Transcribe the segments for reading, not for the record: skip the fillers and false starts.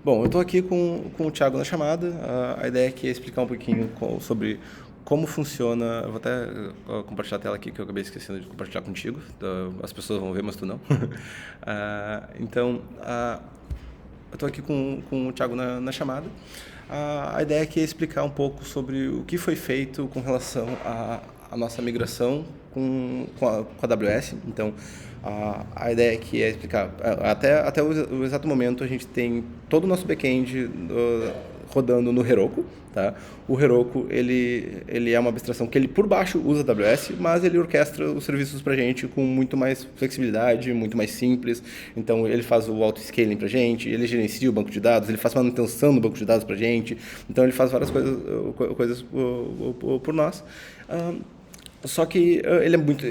Bom, eu estou aqui com o Thiago na chamada. A ideia aqui é explicar um pouquinho sobre como funciona. Eu vou até compartilhar a tela aqui, que eu acabei esquecendo de compartilhar contigo. As pessoas vão ver, mas tu não. Então, eu estou aqui com o Thiago na chamada. A ideia aqui é explicar um pouco sobre o que foi feito com relação à nossa migração com a AWS. Então, a ideia aqui é explicar. Até o exato momento, a gente tem todo o nosso back-end rodando no Heroku. Tá? O Heroku ele é uma abstração que ele por baixo usa AWS, mas ele orquestra os serviços para a gente com muito mais flexibilidade, muito mais simples. Então ele faz o auto-scaling para a gente, ele gerencia o banco de dados, ele faz manutenção do banco de dados para a gente. Então ele faz várias coisas por nós. Só que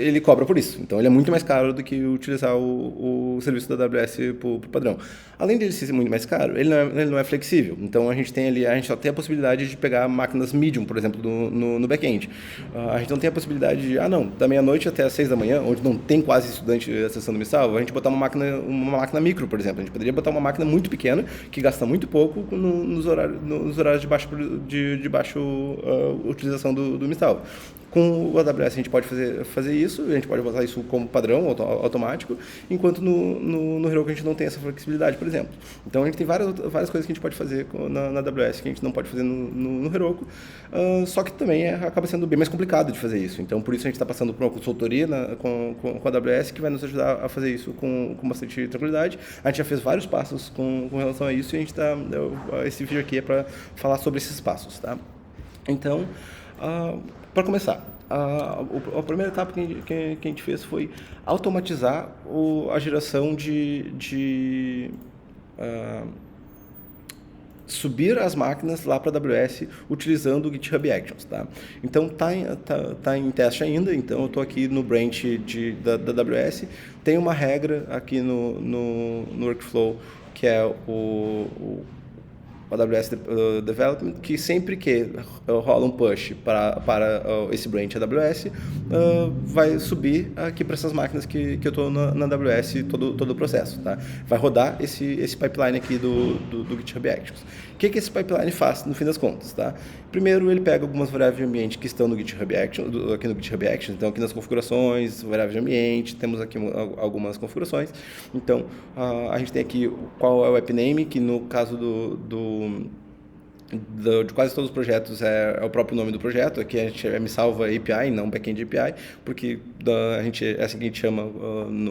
ele cobra por isso, então ele é muito mais caro do que utilizar o serviço da AWS por padrão. Além dele ser muito mais caro, ele não é flexível, então a gente só tem a possibilidade de pegar máquinas medium, por exemplo, no back-end. A gente não tem a possibilidade de, da meia-noite até as 6 da manhã, onde não tem quase estudante acessando o Missalva, a gente botar uma máquina micro, por exemplo. A gente poderia botar uma máquina muito pequena, que gasta muito pouco nos horários de baixo utilização do Missalva. Com o AWS a gente pode fazer isso, a gente pode botar isso como padrão automático, enquanto no Heroku a gente não tem essa flexibilidade, por exemplo. Então a gente tem várias coisas que a gente pode fazer na AWS que a gente não pode fazer no Heroku, só que também acaba sendo bem mais complicado de fazer isso. Então por isso a gente está passando por uma consultoria com a AWS que vai nos ajudar a fazer isso com bastante tranquilidade. A gente já fez vários passos com relação a isso e a gente esse vídeo aqui é para falar sobre esses passos. Tá? Então, para começar, a primeira etapa que a gente fez foi automatizar a geração de subir as máquinas lá para a AWS utilizando o GitHub Actions. Tá? Então tá em teste ainda, então eu estou aqui no branch da AWS. Tem uma regra aqui no workflow que é o AWS Development, que sempre que rola um push para esse branch AWS, vai subir aqui para essas máquinas que eu estou na AWS todo o processo. Tá? Vai rodar esse pipeline aqui do GitHub Actions. O que esse pipeline faz, no fim das contas? Tá? Primeiro, ele pega algumas variáveis de ambiente que estão no GitHub Actions, aqui no GitHub Actions, então aqui nas configurações, variáveis de ambiente, temos aqui algumas configurações. Então, a gente tem aqui qual é o app name, que no caso de quase todos os projetos é o próprio nome do projeto. Aqui a gente Missalva API, não Backend API, porque é assim que a gente chama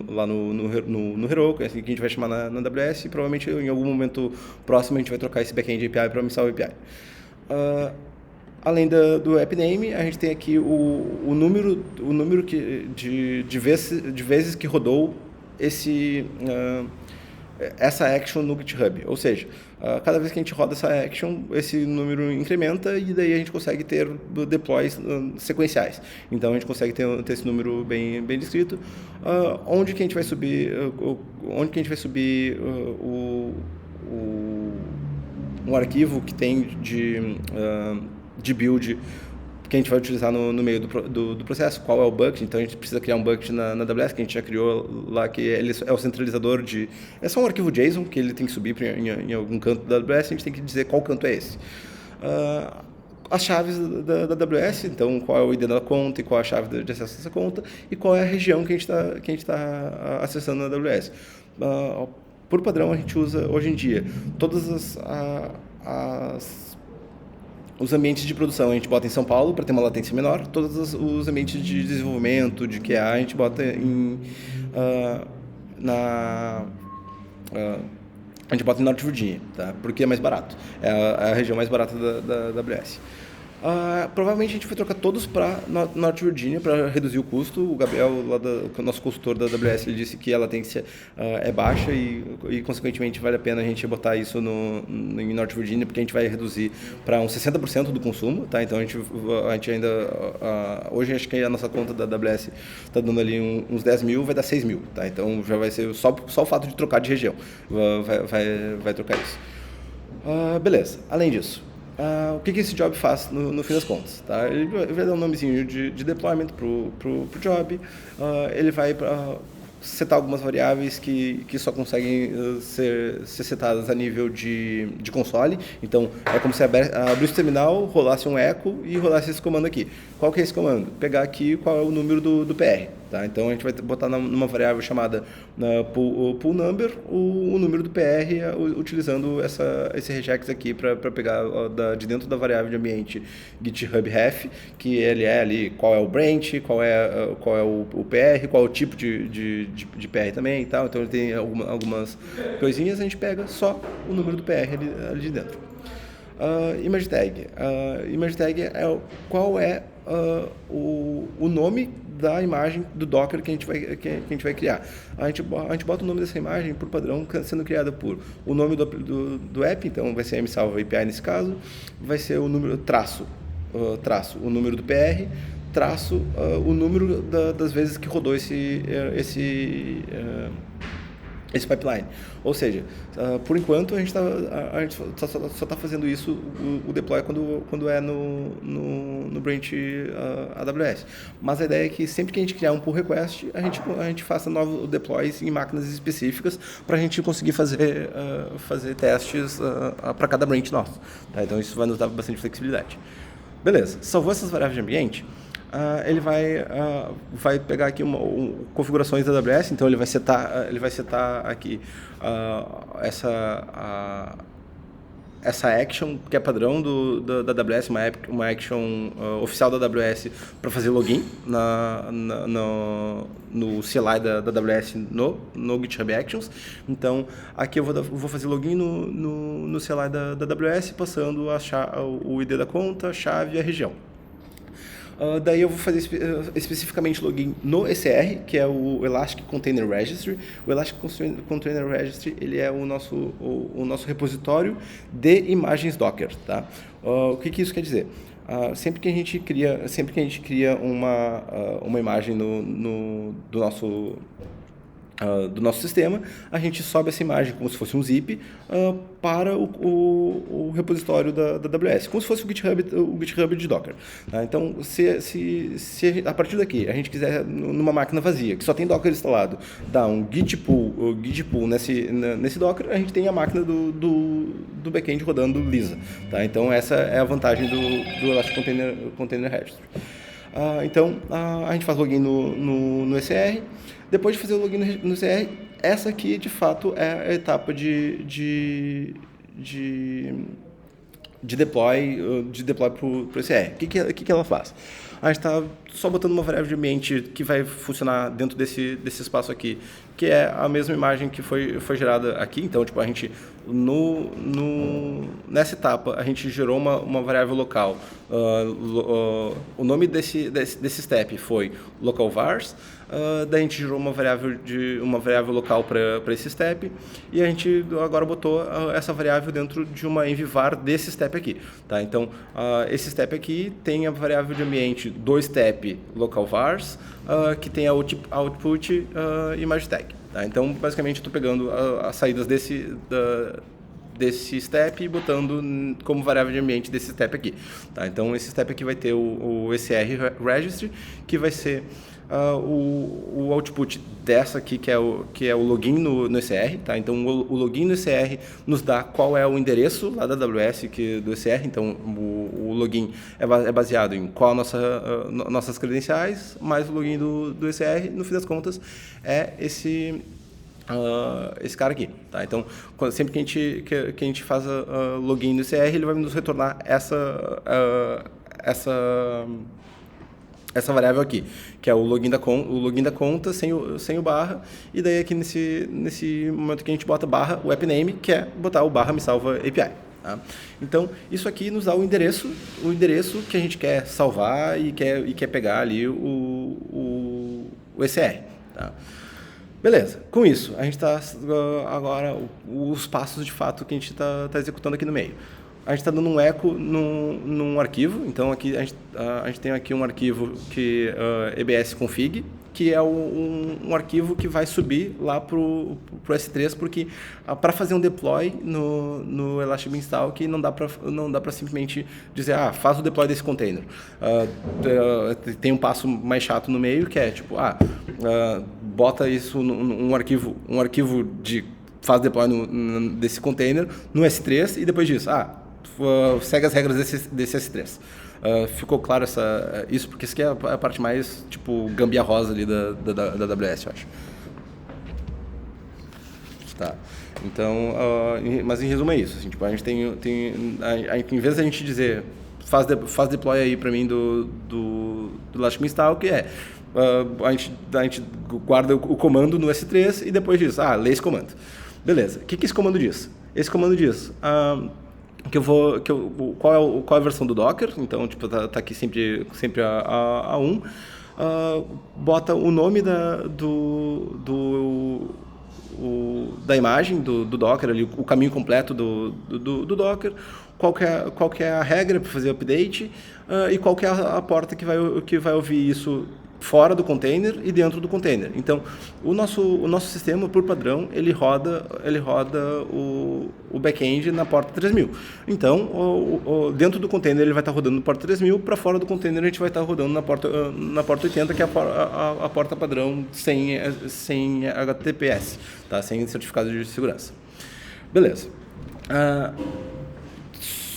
lá no Heroku, é assim que a gente vai chamar na AWS e provavelmente em algum momento próximo a gente vai trocar esse Backend API para Missalva API. Além do app name, a gente tem aqui o número de vezes que rodou essa action no GitHub. Ou seja, cada vez que a gente roda essa action, esse número incrementa e daí a gente consegue ter deploys sequenciais. Então a gente consegue ter esse número bem descrito. Onde que a gente vai subir um arquivo que tem de build que a gente vai utilizar no meio do processo, qual é o bucket. Então a gente precisa criar um bucket na AWS, que a gente já criou lá, que ele é o centralizador é só um arquivo JSON que ele tem que subir em algum canto da AWS, a gente tem que dizer qual canto é esse. As chaves da AWS, então qual é o ID da conta e qual é a chave de acesso a essa conta e qual é a região que a gente está acessando na AWS. Por padrão, a gente usa hoje em dia todas os ambientes de produção a gente bota em São Paulo para ter uma latência menor. Todos os ambientes de desenvolvimento, de QA, a gente bota a gente bota em North Virginia, tá? Porque é mais barato. É a região mais barata da AWS. Provavelmente a gente vai trocar todos para North Virginia para reduzir o custo. O Gabriel, o nosso consultor da AWS, ele disse que a latência é baixa e consequentemente vale a pena a gente botar isso em North Virginia, porque a gente vai reduzir para uns 60% do consumo. Tá? Então a gente ainda hoje acho que a nossa conta da AWS está dando ali uns 10 mil, vai dar 6 mil. Tá? Então já vai ser só o fato de trocar de região vai trocar isso. Beleza, além disso, o que esse job faz no fim das contas? Tá? Ele vai dar um nomezinho de deployment pro job, ele vai setar algumas variáveis que só conseguem ser setadas a nível de console. Então, é como se abrisse o terminal, rolasse um echo e rolasse esse comando aqui. Qual que é esse comando? Pegar aqui qual é o número do PR. Tá? Então, a gente vai botar numa variável chamada pool number o número do PR utilizando esse regex aqui para pegar de dentro da variável de ambiente GitHub ref, que ele é ali qual é o branch, qual é o PR, qual é o tipo de PR também e tal. Então, ele tem algumas coisinhas, a gente pega só o número do PR ali de dentro. Image tag. Image tag é qual é o nome da imagem do Docker que a gente vai criar. A gente bota o nome dessa imagem por padrão sendo criada por o nome do app, então vai ser msalva API nesse caso, vai ser o número traço o número do PR, traço o número das vezes que rodou esse pipeline. Ou seja, por enquanto a gente só está fazendo isso, o deploy quando é no branch AWS. Mas a ideia é que sempre que a gente criar um pull request, a gente faça novos deploys em máquinas específicas para a gente conseguir fazer testes para cada branch nosso. Tá? Então isso vai nos dar bastante flexibilidade. Beleza, salvou essas variáveis de ambiente. Ele vai pegar aqui configurações da AWS, então ele vai setar aqui essa action que é padrão da AWS, uma action oficial da AWS para fazer login no CLI da AWS no GitHub Actions. Então aqui eu vou fazer login no CLI da AWS passando o ID da conta, a chave e a região. Daí eu vou fazer especificamente login no ECR, que é o Elastic Container Registry. O Elastic Container Registry ele é o nosso repositório de imagens Docker. Tá? O que isso quer dizer? Sempre que a gente cria uma imagem do nosso sistema, a gente sobe essa imagem como se fosse um zip para o repositório da AWS, como se fosse o GitHub de Docker. Tá? Então, se a partir daqui a gente quiser, numa máquina vazia, que só tem Docker instalado, dar um git pull nesse Docker, a gente tem a máquina do backend rodando lisa. Tá? Então, essa é a vantagem do Elastic Container Registry. Então, a gente faz login no ECR. Depois de fazer o login no ECR, essa aqui, de fato, é a etapa de deploy para o ECR. O que ela faz? A gente está só botando uma variável de ambiente que vai funcionar dentro desse espaço aqui, que é a mesma imagem que foi gerada aqui. Então, tipo, a gente, nessa etapa, a gente gerou uma variável local. O nome desse step foi localvars. Daí a gente gerou uma variável local para esse step e a gente agora botou essa variável dentro de uma env-var desse step aqui. Tá? Então, esse step aqui tem a variável de ambiente do step localvars, que tem a output image tag. Tá? Então, basicamente, estou pegando as saídas desse step e botando como variável de ambiente desse step aqui. Tá? Então, esse step aqui vai ter o ECR registry, que vai ser o output dessa aqui, que é o login no ECR. Tá? Então, o login no ECR nos dá qual é o endereço lá da AWS do ECR. Então, o login é baseado em qual nossas credenciais, mais o login do ECR. No fim das contas, é esse cara aqui. Tá? Então, sempre que a gente faz login no ECR, ele vai nos retornar essa variável aqui, que é o login da conta sem o barra, e daí aqui nesse momento que a gente bota barra, o app name, que é botar o barra me salva API. Tá? Então, isso aqui nos dá o endereço que a gente quer salvar e quer pegar ali o ECR. Tá? Beleza, com isso, a gente está agora, os passos de fato que a gente está executando aqui no meio. A gente está dando um eco num arquivo, então aqui a gente tem aqui um arquivo que EBS config, que é um arquivo que vai subir lá para o S3, porque para fazer um deploy no Elastic Beanstalk não dá para simplesmente dizer, faz o deploy desse container. Tem um passo mais chato no meio, que é tipo, bota isso num arquivo de faz deploy desse container no S3 e depois disso, segue as regras desse S3. Ficou claro isso, porque isso aqui é a parte mais, tipo, gambiarrosa ali da AWS, eu acho. Tá. Então, mas em resumo é isso. Assim, tipo, a gente em vez de a gente dizer, faz deploy aí para mim do Elastic Beanstalk, a gente guarda o comando no S3 e depois diz, lê esse comando. Beleza. O que esse comando diz? Esse comando diz... qual é a versão do Docker, então tipo, tá aqui sempre a 1, bota o nome da imagem do Docker, ali, o caminho completo do Docker, qual que é a regra para fazer o update e qual que é a porta que vai ouvir isso fora do container e dentro do container. Então, o nosso sistema, por padrão, ele roda o back-end na porta 3000. Então, dentro do container ele vai estar rodando na porta 3000, para fora do container a gente vai estar rodando na porta 80, que é a porta padrão sem HTTPS, tá? Sem certificado de segurança. Beleza.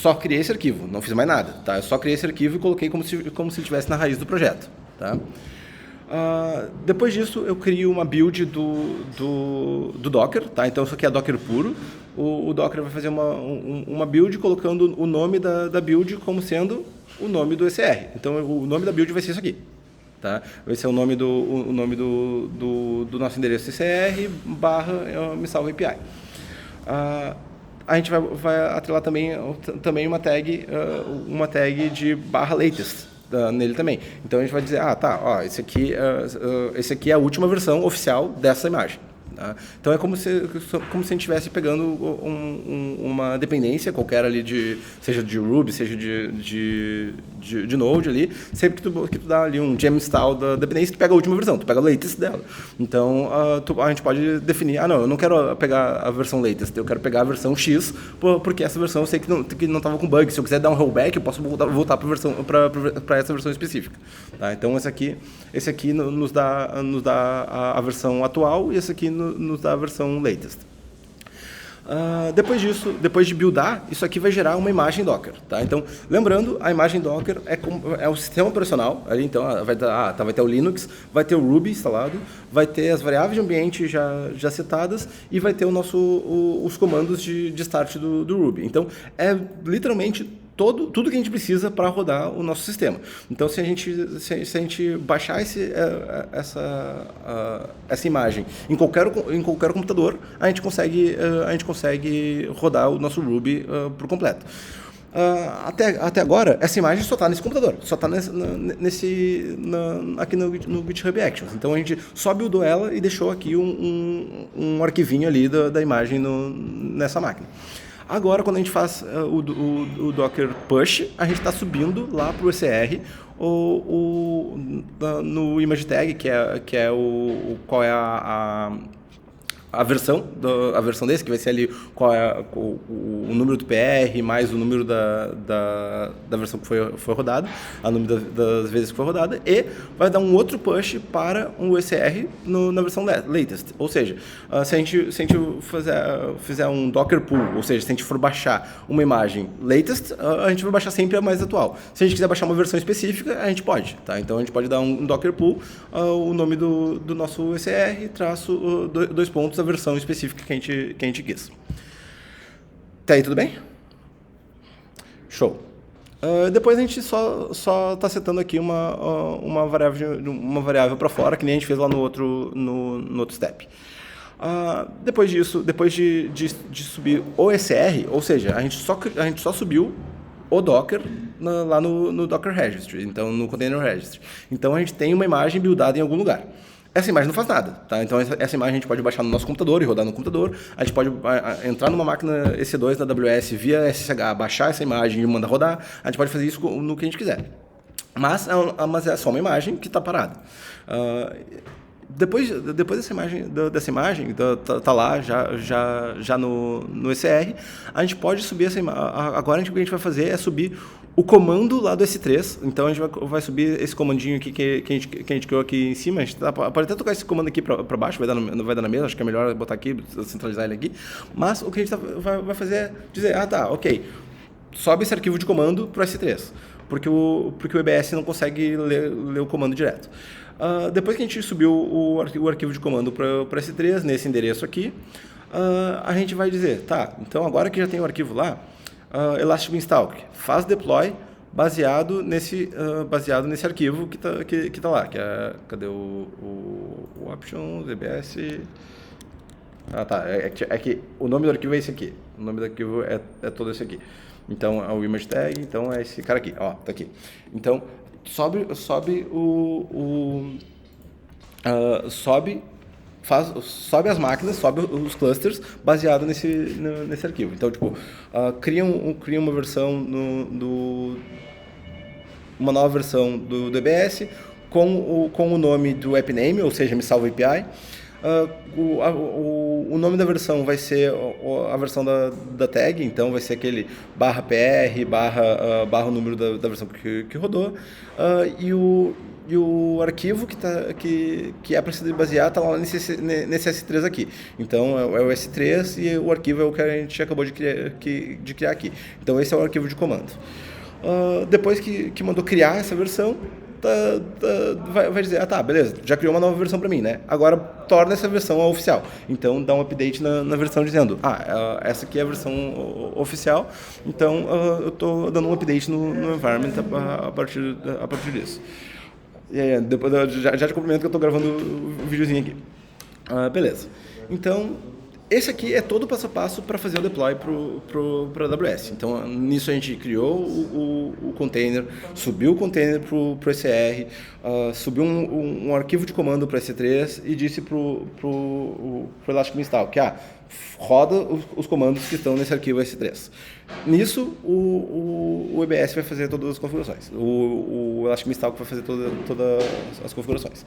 Só criei esse arquivo, não fiz mais nada, tá? Eu só criei esse arquivo e coloquei como se ele estivesse na raiz do projeto, tá? Depois disso, eu crio uma build do Docker, tá? Então, isso aqui é Docker puro. O Docker vai fazer uma build colocando o nome da build como sendo o nome do ECR. Então, o nome da build vai ser isso aqui, tá? Vai ser o nome do nosso endereço ECR / me salva API. A gente vai atrelar também uma tag de /latest nele também. Então a gente vai dizer, esse aqui é a última versão oficial dessa imagem. Tá? Então é como se a gente estivesse pegando uma dependência qualquer ali, seja de Ruby, seja de Node ali, sempre que tu dá ali um gem install da dependência, tu pega a última versão, tu pega a latest dela. Então a gente pode definir, eu não quero pegar a versão latest, eu quero pegar a versão X, porque essa versão eu sei que não estava com bug. Se eu quiser dar um rollback, eu posso voltar para essa versão específica. Tá? Então esse aqui nos dá a versão atual e esse aqui nos dá a versão latest. Depois de buildar, isso aqui vai gerar uma imagem Docker. Tá? Então, lembrando, a imagem Docker é o sistema operacional. Ali, então, vai ter o Linux, vai ter o Ruby instalado, vai ter as variáveis de ambiente já setadas e vai ter os comandos de start do Ruby. Então, é literalmente tudo que a gente precisa para rodar o nosso sistema. Então, se a gente baixar essa imagem em qualquer computador, a gente consegue rodar o nosso Ruby por completo. Até agora, essa imagem só está nesse computador, só está aqui no GitHub Actions. Então, a gente só buildou ela e deixou aqui um arquivinho ali da imagem nessa máquina. Agora, quando a gente faz o Docker push, a gente está subindo lá para o ECR no image tag, que é qual é a versão desse, que vai ser ali qual é o número do PR mais o número da versão que foi rodada, o número das vezes que foi rodada, e vai dar um outro push para um ECR na versão latest. Ou seja, se a gente fizer um Docker pull, ou seja, se a gente for baixar uma imagem latest, a gente vai baixar sempre a mais atual. Se a gente quiser baixar uma versão específica, a gente pode. Tá? Então a gente pode dar um Docker pull, o nome do nosso ECR, traço, 2 pontos, a versão específica que a gente quis. Tá aí, tudo bem? Show. Depois a gente só está setando aqui uma variável para fora, que nem a gente fez lá no outro step. Depois disso, depois de subir o ECR, ou seja, a gente só subiu o Docker lá no Docker Registry, então no Container Registry. Então a gente tem uma imagem buildada em algum lugar. Essa imagem não faz nada, tá? Então essa imagem a gente pode baixar no nosso computador e rodar no computador. A gente pode entrar numa máquina EC2 da AWS via SSH, baixar essa imagem e mandar rodar. A gente pode fazer isso no que a gente quiser. Mas é só uma imagem que está parada. Ah, depois dessa imagem tá lá já no ECR, a gente pode subir essa imagem. Agora o que a gente vai fazer é subir o comando lá do S3. Então a gente vai subir esse comandinho aqui que a gente criou aqui em cima. A gente pode até tocar esse comando aqui para baixo, vai dar na mesa, acho que é melhor botar aqui, centralizar ele aqui. Mas o que a gente vai fazer é dizer, ok, sobe esse arquivo de comando para o S3, porque o EBS não consegue ler o comando direto. Depois que a gente subiu o arquivo de comando para o S3, nesse endereço aqui, a gente vai dizer, tá, então agora que já tem o arquivo lá, Elastic Beanstalk faz deploy baseado nesse arquivo que tá lá, que é, cadê o options, EBS... tá, é que o nome do arquivo é esse aqui, o nome do arquivo é todo esse aqui. Então, é o image tag, então é esse cara aqui, ó, tá aqui. Então, sobe as máquinas, sobe os clusters baseado nesse arquivo. Então, tipo, cria uma versão uma nova versão do EBS com o nome do app name, ou seja, me salva API. O nome da versão vai ser a versão da tag, então vai ser aquele /pr, barra o número da versão que rodou, e o arquivo que é para se basear está lá nesse S3 aqui. Então é o S3 e o arquivo é o que a gente acabou de criar aqui. Então esse é o arquivo de comando. Depois que mandou criar essa versão, vai dizer, tá, beleza, já criou uma nova versão para mim, né? Agora torna essa versão oficial. Então dá um update na versão dizendo, essa aqui é a versão oficial, então eu estou dando um update no environment a partir disso. Depois já te cumprimento que eu estou gravando o videozinho aqui. Beleza. Então, esse aqui é todo o passo a passo para fazer o deploy para a AWS. Então, nisso a gente criou o container, subiu o container para o ECR, subiu um arquivo de comando para S3 e disse para o Elastic Beanstalk que roda os comandos que estão nesse arquivo S3. Nisso, o EBS vai fazer todas as configurações. O Elastic Beanstalk vai fazer todas as configurações.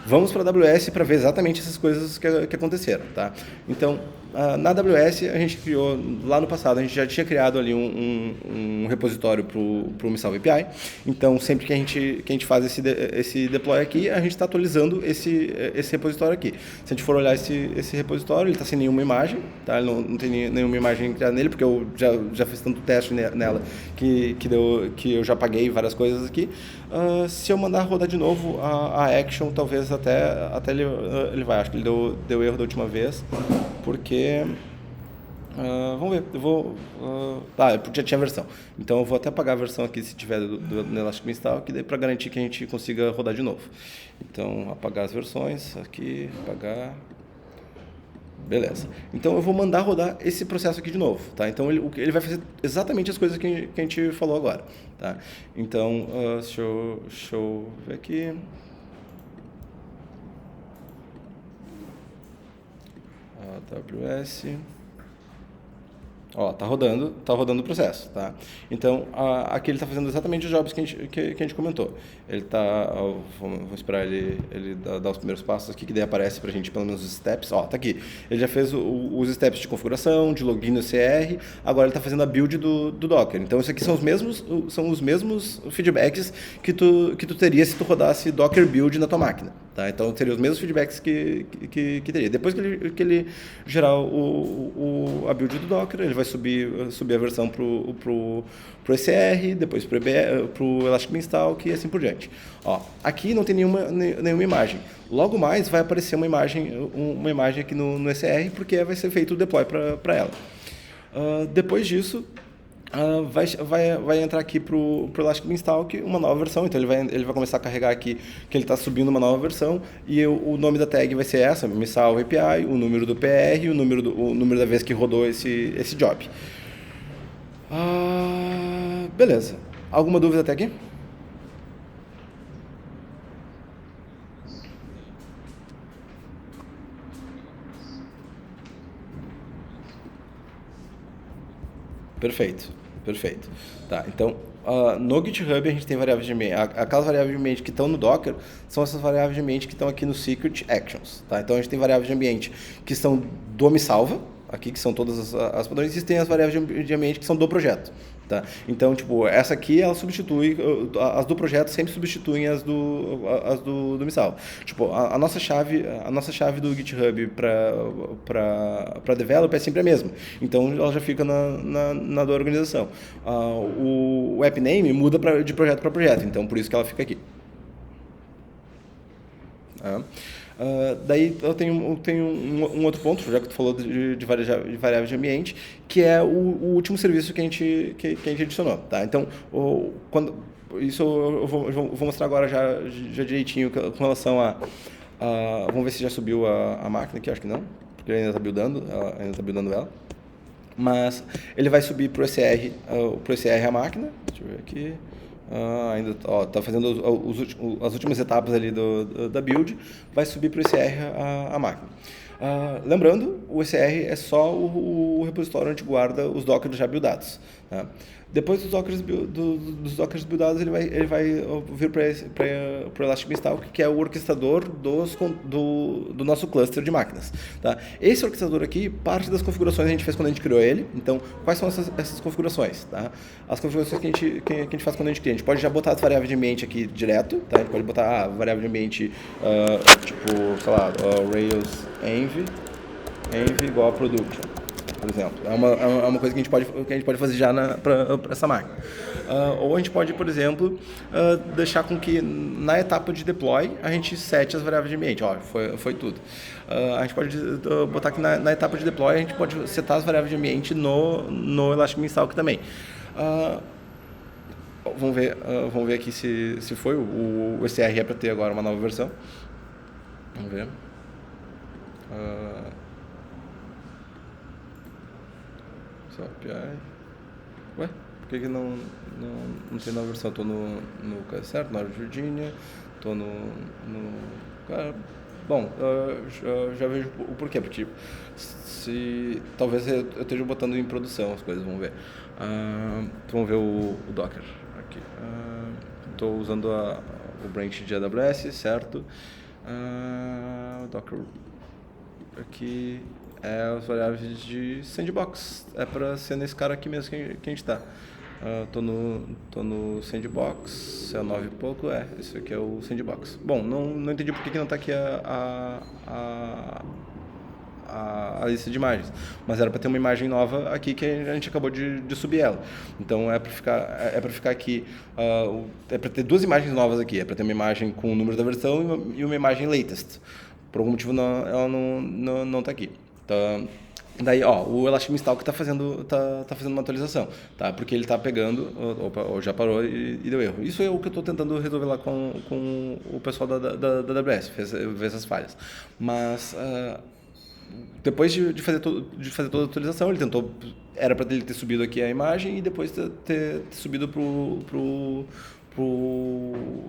Vamos para a AWS para ver exatamente essas coisas que aconteceram, tá? Então, na AWS, a gente criou, lá no passado, a gente já tinha criado ali um repositório para o MiSalve API. Então, sempre que a gente faz esse deploy aqui, a gente está atualizando esse repositório aqui. Se a gente for olhar esse repositório, ele está sem nenhuma imagem, tá? Ele não tem nenhuma imagem criada nele, porque eu já fiz tanto teste nela que eu já apaguei várias coisas aqui. Se eu mandar rodar de novo a action, talvez até ele vai. Acho que ele deu erro da última vez, porque... vamos ver, eu vou... já tinha a versão. Então eu vou até apagar a versão aqui se tiver no Elastic Beanstalk, daí para garantir que a gente consiga rodar de novo. Então, apagar as versões, aqui, apagar... Beleza. Então eu vou mandar rodar esse processo aqui de novo, tá? Então ele vai fazer exatamente as coisas que a gente falou agora, tá? Então, deixa eu ver aqui. AWS. Ó, tá rodando o processo, tá? Então, aqui ele está fazendo exatamente os jobs que a gente comentou. Ele tá, vamos esperar ele dar os primeiros passos aqui, que daí aparece pra gente pelo menos os steps. Ó, tá aqui. Ele já fez os steps de configuração, de login no CR, agora ele está fazendo a build do Docker. Então, isso aqui são os mesmos feedbacks que tu teria se tu rodasse Docker build na tua máquina, tá? Então, teria os mesmos feedbacks que teria. Depois que ele gerar a build do Docker, ele vai subir a versão pro ECR, depois pro Elastic Beanstalk e assim por diante. Ó, aqui não tem nenhuma imagem. Logo mais vai aparecer uma imagem aqui no ECR, porque vai ser feito o deploy para ela. Depois disso, vai entrar aqui pro Elastic Beanstalk uma nova versão. Então ele vai começar a carregar aqui que ele está subindo uma nova versão, e o nome da tag vai ser essa, MiSalve API, o número do PR, o número da vez que rodou esse job. Beleza. Alguma dúvida até aqui? Perfeito. Perfeito. Tá, então, no GitHub a gente tem variáveis de ambiente. Aquelas variáveis de ambiente que estão no Docker são essas variáveis de ambiente que estão aqui no Secret Actions. Tá? Então, a gente tem variáveis de ambiente que são do me salva, aqui que são todas as padrões, e tem as variáveis de ambiente que são do projeto. Tá? Então, tipo, essa aqui, ela substitui, as do projeto sempre substituem as do Missal. Tipo, a nossa chave do GitHub para developer é sempre a mesma. Então, ela já fica na da organização. O app name muda de projeto para projeto, então por isso que ela fica aqui. Daí eu tenho um outro ponto, já que tu falou de variáveis de ambiente, que é o último serviço que a gente adicionou. Tá? Então, isso eu vou mostrar agora já direitinho com relação a... vamos ver se já subiu a máquina aqui, acho que não, porque ele ainda está buildando ela. Mas ele vai subir para o ECR a máquina. Deixa eu ver aqui. Ainda está fazendo as últimas etapas ali da build, vai subir para o ECR a máquina. Lembrando, o ECR é só o repositório onde guarda os dockers já buildados. Tá? Depois dos dockers buildados, ele vai vir para o Elastic Beanstalk, que é o orquestrador do nosso cluster de máquinas. Tá? Esse orquestrador aqui, parte das configurações a gente fez quando a gente criou ele. Então, quais são essas configurações? Tá? As configurações que a gente faz quando a gente cria. A gente pode já botar as variáveis de ambiente aqui direto. Tá? A gente pode botar a variável de ambiente, tipo, sei lá, Rails env igual a production, por exemplo. É uma coisa que a gente pode fazer já para essa máquina. Ou a gente pode, por exemplo, deixar com que na etapa de deploy a gente sete as variáveis de ambiente. Ó, foi tudo. A gente pode botar que na etapa de deploy a gente pode setar as variáveis de ambiente no Elastic Beanstalk também. Vamos ver aqui se foi. O ECR é para ter agora uma nova versão. Vamos ver. Só API. Ué? Por que não tem nova versão? Estou no certo, na Virginia. Estou no bom, já vejo o porquê. Porque talvez eu esteja botando em produção as coisas, vamos ver. Vamos ver o Docker aqui. Estou usando o branch de AWS, certo? O Docker aqui é as variáveis de sandbox. É para ser nesse cara aqui mesmo que a gente está. Tô no sandbox, é o 9 e pouco, esse aqui é o sandbox. Bom, não entendi por que não está aqui a lista de imagens, mas era para ter uma imagem nova aqui que a gente acabou de subir ela. Então é para ficar aqui, é para ter duas imagens novas aqui, é para ter uma imagem com o número da versão e uma imagem latest. Por algum motivo ela não está aqui. Daí, o Elastic Beanstalk está fazendo uma atualização, tá? Porque ele está pegando, ou já parou e deu erro. Isso é o que eu estou tentando resolver lá com o pessoal da AWS, ver essas falhas. Mas depois de fazer toda a atualização, era para ele ter subido aqui a imagem e depois ter subido pro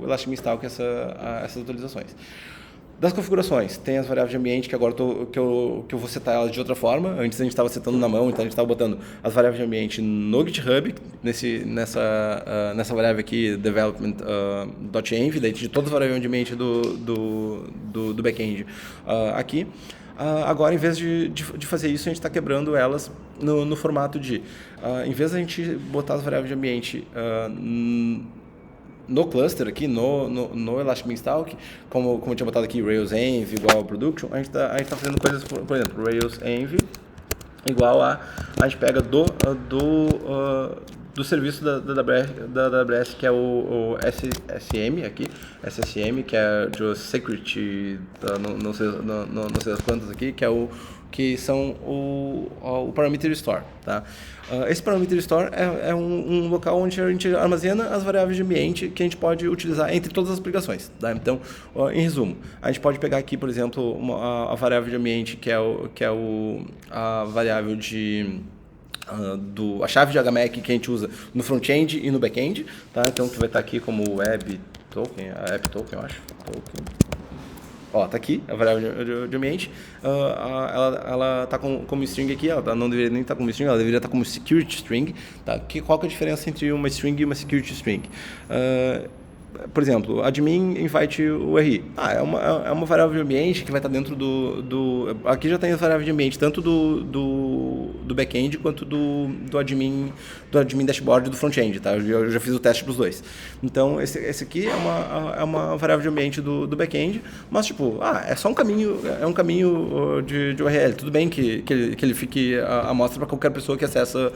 Elastic Beanstalk essas atualizações. Das configurações, tem as variáveis de ambiente, que agora que eu vou setar elas de outra forma. Antes a gente estava setando na mão, então a gente estava botando as variáveis de ambiente no GitHub, nessa variável aqui, development.env, daí de todas as variáveis de ambiente do back-end aqui. Agora, em vez de fazer isso, a gente está quebrando elas no formato de, em vez de a gente botar as variáveis de ambiente no cluster aqui, no Elastic Beanstalk, como eu tinha botado aqui, Rails env igual a production, a gente tá fazendo coisas, por exemplo, Rails env igual a gente pega do serviço da AWS, que é o SSM aqui, SSM, que é de Secret, não sei as quantas aqui, que são o Parameter Store, tá? Esse Parameter Store é um local onde a gente armazena as variáveis de ambiente que a gente pode utilizar entre todas as aplicações, tá? Então, em resumo, a gente pode pegar aqui, por exemplo, a variável de ambiente que é a variável de a chave de HMAC que a gente usa no front-end e no back-end, tá? Então, que vai estar aqui como web token, app token, eu acho. Token. Ó, tá aqui a variável de ambiente. Ela tá como string aqui, ela não deveria nem estar como string, ela deveria estar como security string. Tá? Qual que é a diferença entre uma string e uma security string? Por exemplo, admin invite URI. É uma variável de ambiente que vai estar dentro aqui já tem a variável de ambiente, tanto do back-end quanto do admin dashboard do front-end, tá? Eu já fiz o teste para os dois. Então, esse aqui é uma variável de ambiente do back-end, mas, tipo, é só um caminho de URL. Tudo bem que ele fique à mostra para qualquer pessoa que acessa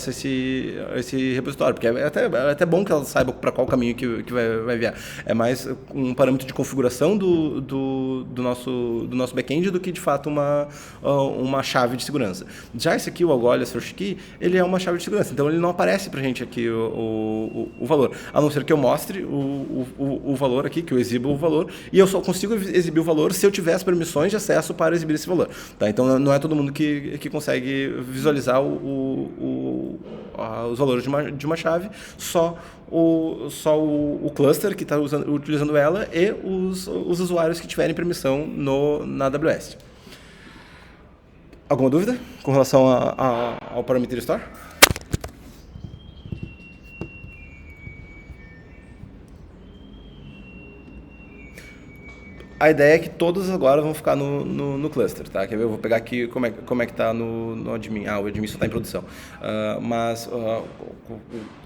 esse repositório, porque é até bom que ela saiba para qual caminho que vai enviar. É mais um parâmetro de configuração do nosso back-end do que, de fato, uma chave de segurança. Já esse aqui, o Algolia Source Key, ele é uma chave de segurança, então ele não aparece pra gente aqui o valor, a não ser que eu mostre o valor aqui, que eu exiba o valor, e eu só consigo exibir o valor se eu tiver as permissões de acesso para exibir esse valor. Tá? Então não é todo mundo que consegue visualizar os valores de uma chave, só o cluster que está utilizando ela e os usuários que tiverem permissão na AWS. Alguma dúvida com relação ao Parameter Store? A ideia é que todos agora vão ficar no cluster, tá? Quer ver? Eu vou pegar aqui como é que tá no admin. O admin só está em produção.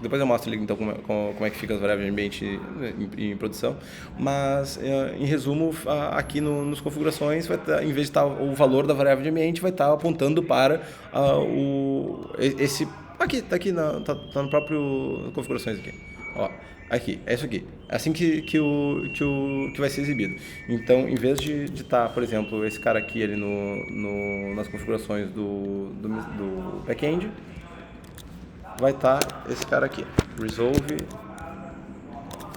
Depois eu mostro ali então como é que fica as variáveis de ambiente em produção. Mas, em resumo, aqui nos configurações, em vez de estar o valor da variável de ambiente, vai estar apontando para esse... Aqui, tá no próprio configurações aqui. Ó. Aqui, é isso aqui. É assim que vai ser exibido. Então, em vez de estar, por exemplo, esse cara aqui ali nas configurações do back-end, vai estar esse cara aqui, resolve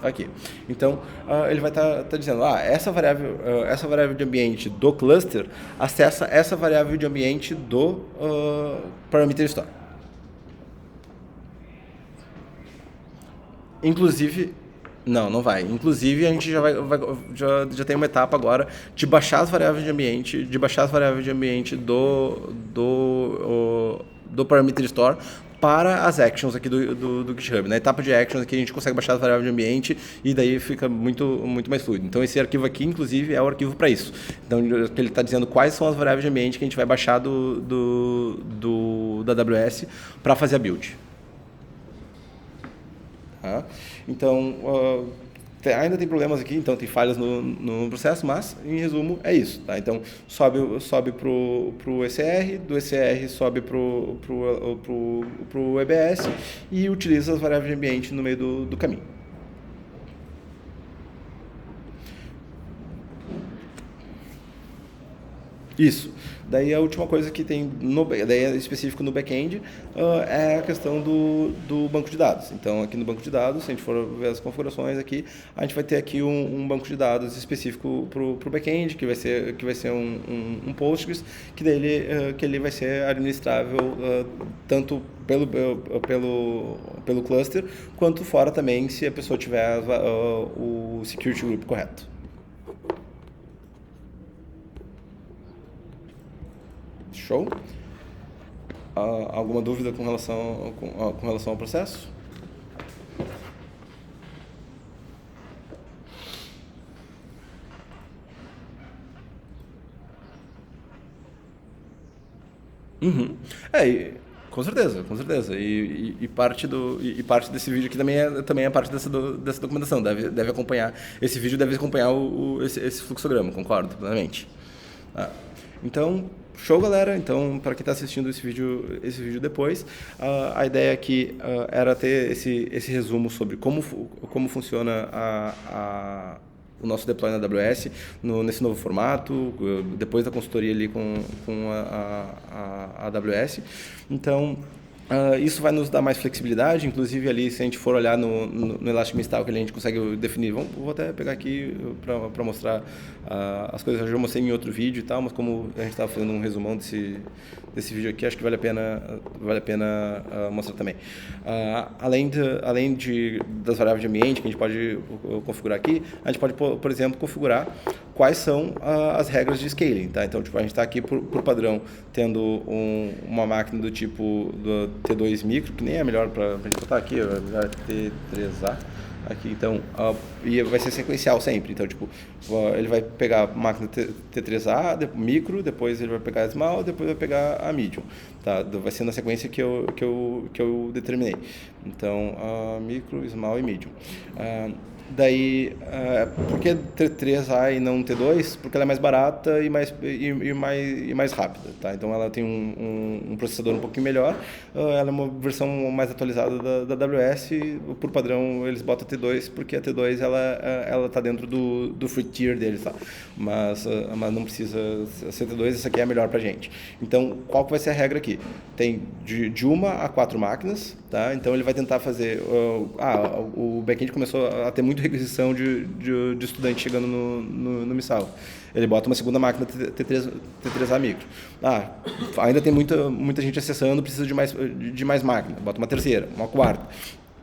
aqui. Então, ele vai estar dizendo, essa variável de ambiente do cluster acessa essa variável de ambiente do parameter store. Inclusive, não vai. Inclusive, a gente já tem uma etapa agora de baixar as variáveis de ambiente, do Parameter Store para as actions aqui do GitHub. Na etapa de actions aqui a gente consegue baixar as variáveis de ambiente e daí fica muito, muito mais fluido. Então esse arquivo aqui, inclusive, é o arquivo para isso. Então ele está dizendo quais são as variáveis de ambiente que a gente vai baixar da AWS para fazer a build. Tá? Então, ainda tem problemas aqui, então tem falhas no processo, mas, em resumo, é isso. Tá? Então, sobe para o ECR, do ECR sobe para o EBS e utiliza as variáveis de ambiente no meio do caminho. Isso. Daí a última coisa que tem daí é específico no back-end é a questão do banco de dados. Então aqui no banco de dados, se a gente for ver as configurações aqui, a gente vai ter aqui um banco de dados específico para o back-end, que vai ser um Postgres, que ele vai ser administrável tanto pelo cluster, quanto fora também, se a pessoa tiver o security group correto. Show? Alguma dúvida com relação ao processo? Com certeza. E parte desse vídeo aqui também é parte dessa documentação. Deve acompanhar, esse vídeo deve acompanhar esse fluxograma, concordo plenamente. Então, show, galera. Então, para quem está assistindo esse vídeo depois, a ideia aqui era ter esse resumo sobre como funciona o nosso deploy na AWS nesse novo formato, depois da consultoria ali com a AWS. Então, isso vai nos dar mais flexibilidade, inclusive ali, se a gente for olhar no Elastic Beanstalk, a gente consegue definir, vou até pegar aqui para mostrar as coisas, eu já mostrei em outro vídeo e tal, mas como a gente estava fazendo um resumão desse vídeo aqui, acho que vale a pena mostrar também. Além das variáveis de ambiente que a gente pode configurar aqui, a gente pode, por exemplo, configurar quais são as regras de scaling, tá? Então, tipo, a gente está aqui por padrão tendo uma máquina do tipo do T2 micro, que nem é melhor para a gente botar aqui, é melhor T3A. Aqui, então, e vai ser sequencial sempre. Então, tipo, ele vai pegar a máquina T3A, micro, depois ele vai pegar a small, depois vai pegar a medium. Tá? Vai ser na sequência que eu determinei. Então, micro, small e medium. Daí, por que T3A e não T2? Porque ela é mais barata e mais rápida, tá? Então ela tem um processador um pouquinho melhor, ela é uma versão mais atualizada da AWS, por padrão eles botam T2 porque a T2 ela tá dentro do free tier deles, tá? Mas não precisa ser T2, essa aqui é a melhor pra gente. Então, qual que vai ser a regra aqui? Tem de 1 a 4 máquinas, tá? Então ele vai tentar fazer... o backend começou a ter muita requisição de estudante chegando no Missal. Ele bota uma segunda máquina T3A micro. Ainda tem muita gente acessando, precisa de mais máquina. Bota uma terceira, uma quarta.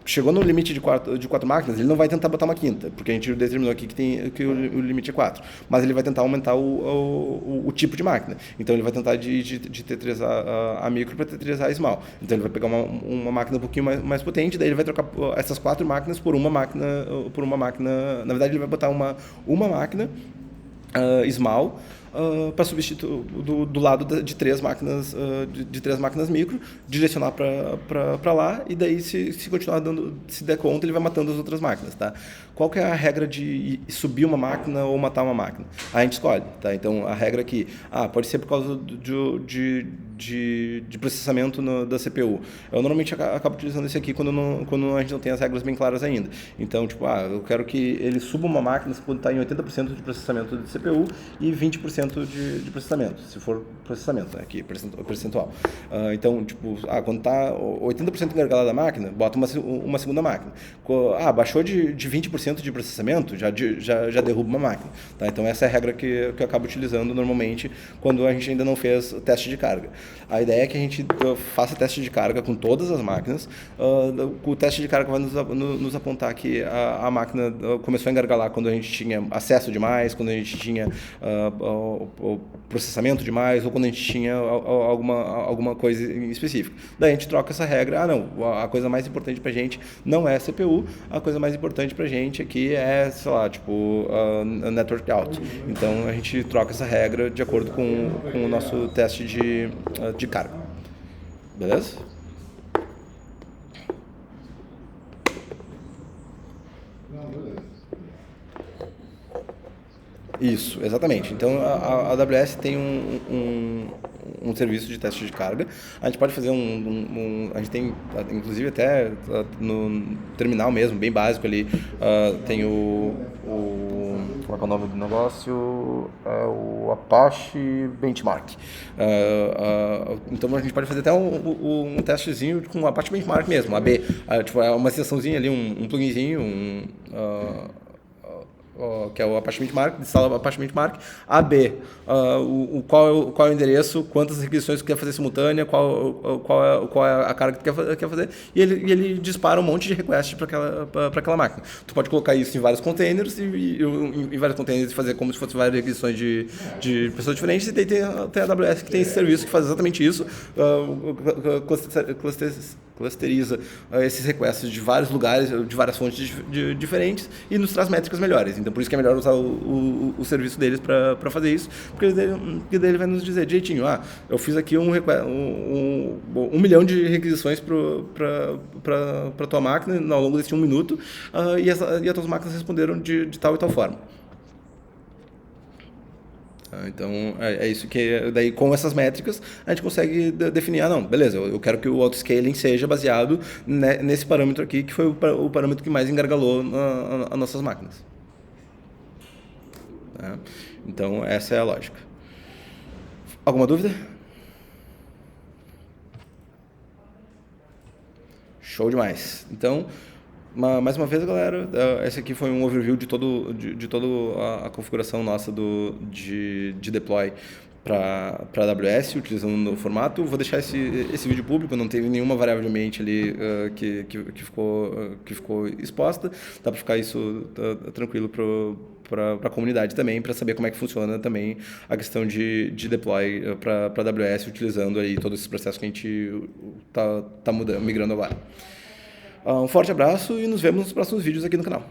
Chegou no limite de quatro máquinas, ele não vai tentar botar uma quinta, porque a gente determinou aqui que o limite é 4. Mas ele vai tentar aumentar o tipo de máquina. Então ele vai tentar de T3A micro para T3A small. Então ele vai pegar uma máquina um pouquinho mais potente, daí ele vai trocar essas 4 máquinas por uma máquina. Na verdade, ele vai botar uma máquina small para substituir do lado de 3 máquinas de 3 máquinas micro, direcionar para lá, e daí se continuar se der conta, ele vai matando as outras máquinas, tá? Qual que é a regra de subir uma máquina ou matar uma máquina? A gente escolhe, tá? Então a regra aqui, pode ser por causa de processamento da CPU. Eu normalmente acabo utilizando esse aqui quando a gente não tem as regras bem claras ainda. Então, tipo, eu quero que ele suba uma máquina quando está em 80% de processamento de CPU e 20% de processamento, se for processamento, né, aqui, percentual. Então, tipo, quando está 80% engargalada a máquina, bota uma segunda máquina. Baixou de 20% de processamento, já derruba uma máquina. Tá? Então, essa é a regra que eu acabo utilizando normalmente quando a gente ainda não fez o teste de carga. A ideia é que a gente faça teste de carga com todas as máquinas. O teste de carga vai nos apontar que a máquina começou a engargalar quando a gente tinha acesso demais, quando a gente tinha o processamento demais, ou quando a gente tinha alguma coisa em específico. Daí a gente troca essa regra. A coisa mais importante pra gente não é a CPU, a coisa mais importante pra gente aqui é, sei lá, tipo, network out. Então a gente troca essa regra de acordo com o nosso teste de carga. Beleza? Isso, exatamente. Então a AWS tem um serviço de teste de carga. A gente pode fazer a gente tem, inclusive até no terminal mesmo, bem básico ali, tem como é que é o nome do negócio? O Apache Benchmark. Então a gente pode fazer até um testezinho com o Apache Benchmark mesmo, AB. Tipo, é uma extensãozinha ali, um pluginzinho, que é o Apache Benchmark, instala o Apache Benchmark, AB, qual é o endereço, quantas requisições tu quer fazer simultânea, qual é a carga que tu quer fazer, e ele dispara um monte de requests para aquela máquina. Tu pode colocar isso em vários containers, e em vários containers fazer como se fossem várias requisições de pessoas diferentes, e daí tem a AWS que tem esse serviço que faz exatamente isso, clusteriza esses requests de vários lugares, de várias fontes diferentes, e nos traz métricas melhores. Então, por isso que é melhor usar o serviço deles para fazer isso, porque daí ele vai nos dizer direitinho, eu fiz aqui 1 milhão de requisições para tua máquina ao longo desse 1 minuto, e as tuas máquinas responderam de tal e tal forma. Então, é isso que... Daí, com essas métricas, a gente consegue definir, beleza, eu quero que o autoscaling seja baseado nesse parâmetro aqui, que foi o parâmetro que mais engargalou as nossas máquinas. Tá? Então, essa é a lógica. Alguma dúvida? Show demais. Então... Mais uma vez, galera, esse aqui foi um overview de toda a configuração nossa de deploy para AWS, utilizando um novo formato. Vou deixar esse vídeo público, não teve nenhuma variável de ambiente ali que ficou exposta. Dá para ficar isso tranquilo para a comunidade também, para saber como é que funciona também a questão de deploy para AWS, utilizando aí todos esses processos que a gente tá migrando agora. Um forte abraço e nos vemos nos próximos vídeos aqui no canal.